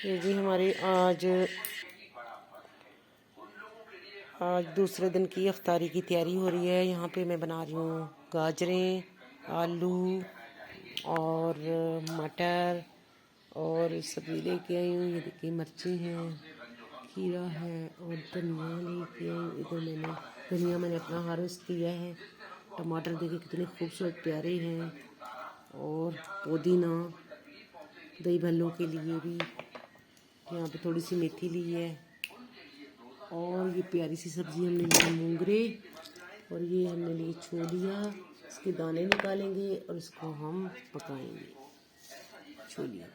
ये जी हमारी आज दूसरे दिन की इफ्तारी की तैयारी हो रही है। यहाँ पे मैं बना रही हूँ गाजरें, आलू और मटर और सब्ज़ी लेके आई हूँ। ये देखिए मिर्ची हैं, खीरा है और धनिया लेके आई हूँ। इधर मैंने धनिया अपना हार्वेस्ट किया है। टमाटर देखिए कितने खूबसूरत प्यारे हैं और पुदीना दही भल्लों के लिए भी यहाँ पे थोड़ी सी मेथी ली है और ये प्यारी सी सब्ज़ी हमने ली मूंगरे और ये हमने लिए छोलिया। इसके दाने निकालेंगे और इसको हम पकाएंगे। छोलिया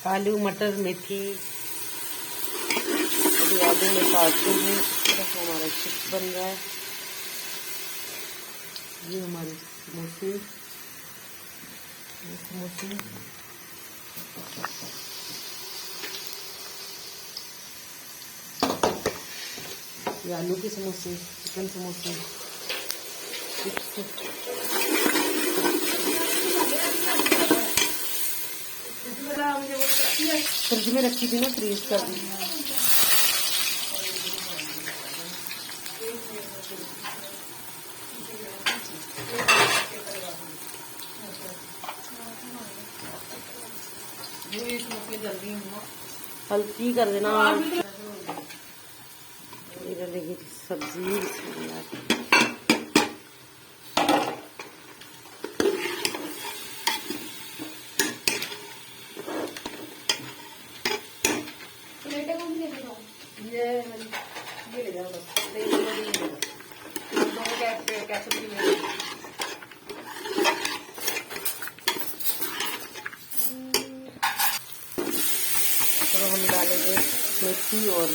आलू मटर मेथी अभी आलू में काटते हैं। इस तरफ हमारा चिप्स बन रहा है। ये हमारे समोसे ये आलू के समोसे, चिकन समोसे, फ्रिज में रखी थी ना, फ्रीज कर दी। हल्की कर देना। ये डलेगी सब्जी। ये ले जाओ बस। तो हम डालेंगे मेथी और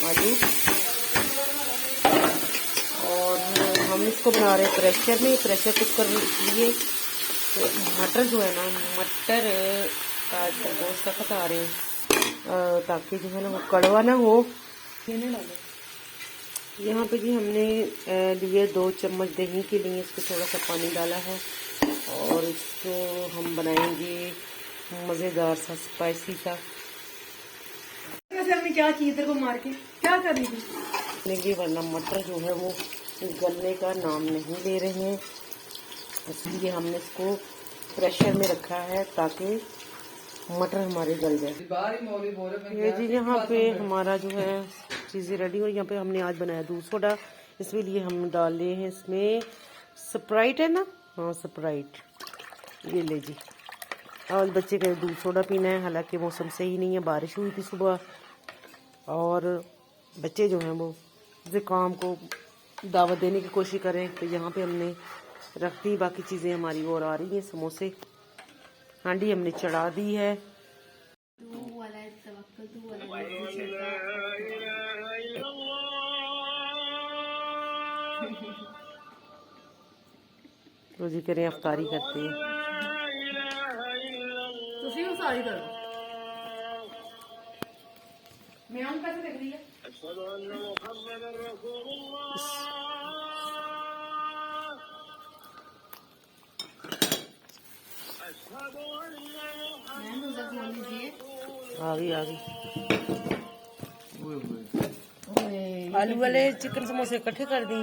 आलू और हम इसको बना रहे हैं प्रेशर में। प्रेशर कुकर में लिए तो मटर जो है ना, मटर का बहुत सख्त आ रहे हैं ताकि जो है ना वो कड़वा ना हो। यहाँ पे जी हमने लिए 2 चम्मच दही के लिए इसको थोड़ा सा पानी डाला है और इसको हम बनाएंगे मज़ेदार सा स्पाइसी सा। क्या चीज़ तेरे को मार के क्या कर रही थी? वरना मटर जो है वो गलने का नाम नहीं ले रहे हैं, इसलिए हमने इसको प्रेशर में रखा है ताकि मटर हमारे गल जाए। ये जी यहाँ पे हमारा जो है चीज़ें रेडी और यहाँ पे हमने आज बनाया दूध सोडा। इसके लिए हम डाल रहे हैं इसमें स्प्राइट है ना, हाँ स्प्राइट। ये ले जी। आज बच्चे का दूध सोडा पीना है, हालांकि मौसम सही नहीं है, बारिश हुई थी सुबह और बच्चे जो हैं वो ज़ुकाम को दावत देने की कोशिश करें। तो यहाँ पे हमने रख दी, बाकी चीज़ें हमारी और आ रही हैं। समोसे हांडी हमने चढ़ा दी है। रोजी करें अफ्तारी करते हैं। आ गई आलू वाले चिकन समोसे इकट्ठे कर दी।